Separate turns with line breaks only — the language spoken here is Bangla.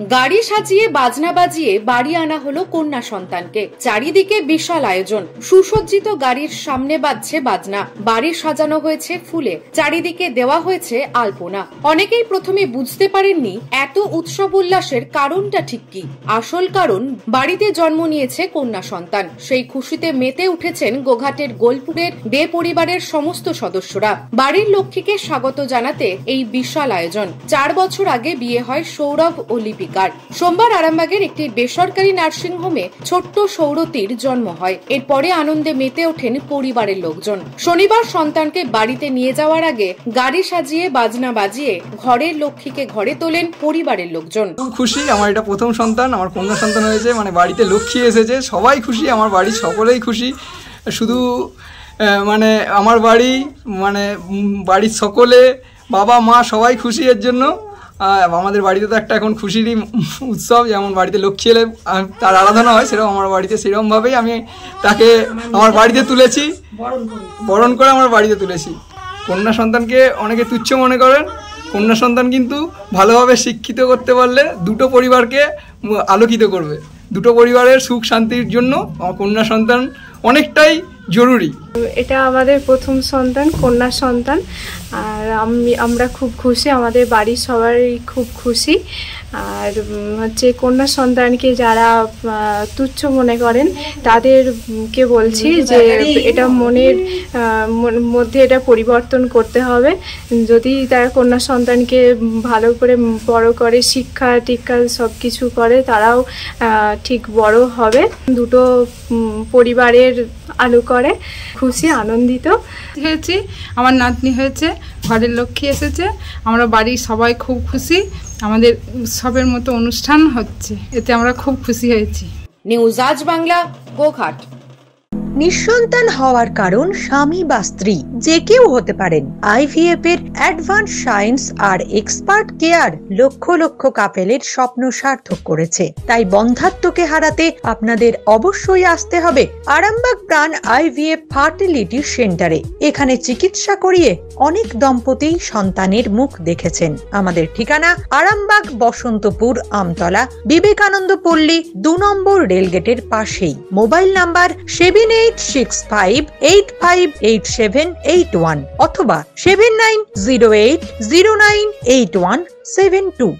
গাড়ি সাজিয়ে বাজনা বাজিয়ে বাড়ি আনা হলো কন্যা সন্তানকে। চারিদিকে বিশাল আয়োজন, সুসজ্জিত গাড়ির সামনে বাজছে বাজনা, বাড়ি সাজানো হয়েছে ফুলে, চারিদিকে দেওয়া হয়েছে আলপনা। অনেকেই প্রথমে বুঝতে পারেননি এত উৎসব উল্লাসের কারণটা ঠিক কি। আসল কারণ, বাড়িতে জন্ম নিয়েছে কন্যা সন্তান। সেই খুশিতে মেতে উঠেছেন গোঘাটের গোলপুরের দে পরিবারের সমস্ত সদস্যরা। বাড়ির লক্ষ্মীকে স্বাগত জানাতে এই বিশাল আয়োজন। 4 বছর আগে বিয়ে হয় সৌরভ ও লিপিকার। সোমবার আরামবাগের একটি বেসরকারি নার্সিংহোমে ছোট্ট সৌরতীর জন্ম হয়। এরপরে আনন্দে মেতে ওঠেন পরিবারের লোকজন। শনিবার সন্তানকে বাড়িতে নিয়ে যাওয়ার আগে গাড়ি সাজিয়ে বাজনা বাজিয়ে ঘরের লক্ষ্মীকে ঘরে তোলেন পরিবারের লোকজন।
খুব খুশি, আমার এটা প্রথম সন্তান, আমার কন্যা সন্তান হয়েছে, মানে বাড়িতে লক্ষ্মী এসেছে, সবাই খুশি, আমার বাড়ির সকলেই খুশি। শুধু মানে আমার বাড়ি মানে বাড়ির সকলে, বাবা মা সবাই খুশি এর জন্য। আমাদের বাড়িতে তো একটা এখন খুশিরই উৎসব, যেমন বাড়িতে লক্ষ্মী এলে তার আরাধনা হয়, সেরকম আমার বাড়িতে সেরকমভাবেই আমি তাকে আমার বাড়িতে তুলেছি, বরণ করে আমার বাড়িতে তুলেছি। কন্যা সন্তানকে অনেকে তুচ্ছ মনে করেন, কন্যা সন্তান কিন্তু ভালোভাবে শিক্ষিত করতে পারলে দুটো পরিবারকে আলোকিত করবে। দুটো পরিবারের সুখ শান্তির জন্য আমার কন্যা সন্তান অনেকটাই জরুরি।
এটা আমাদের প্রথম সন্তান, কন্যা সন্তান, আর আমরা খুব খুশি, আমাদের বাড়ির সবাই খুব খুশি। আর হচ্ছে কন্যা সন্তানকে যারা তুচ্ছ মনে করেন তাদেরকে বলছি যে এটা মনের মধ্যে এটা পরিবর্তন করতে হবে। যদি তারা কন্যা সন্তানকে ভালো করে বড় করে, শিক্ষা টিক্ষা সব কিছু করে, তারাও ঠিক বড় হবে। দুটো পরিবারের আলো করে খুশি, আনন্দিত
হয়েছি। আমার নাতনি হয়েছে, ঘরের লক্ষ্মী এসেছে, আমরা বাড়ির সবাই খুব খুশি। আমাদের উৎসবের মতো অনুষ্ঠান হচ্ছে, এতে আমরা খুব খুশি হয়েছি।
নিউজ আজ বাংলা, গোঘাট।
নিঃসন্তান হওয়ার কারণ স্বামী বা স্ত্রী যে কেউ হতে পারেন। IVF এর অ্যাডভান্স সায়েন্স আর এক্সপার্ট কেয়ার লক্ষ লক্ষ কাপেলের স্বপ্ন সার্থক করেছে। তাই বন্ধাত্বকে হারাতে আপনাদের অবশ্যই আসতে হবে আরামবাগ প্রাণ IVF ফার্টিলিটি সেন্টারে। এখানে চিকিৎসা করিয়ে অনেক দম্পতি সন্তানের মুখ দেখেছেন। আমাদের ঠিকানা আরামবাগ বসন্তপুর আমতলা, বিবেকানন্দ পল্লী 2 নম্বর রেলগেটের পাশেই। মোবাইল নাম্বার 7865858781 অথবা 7908098172।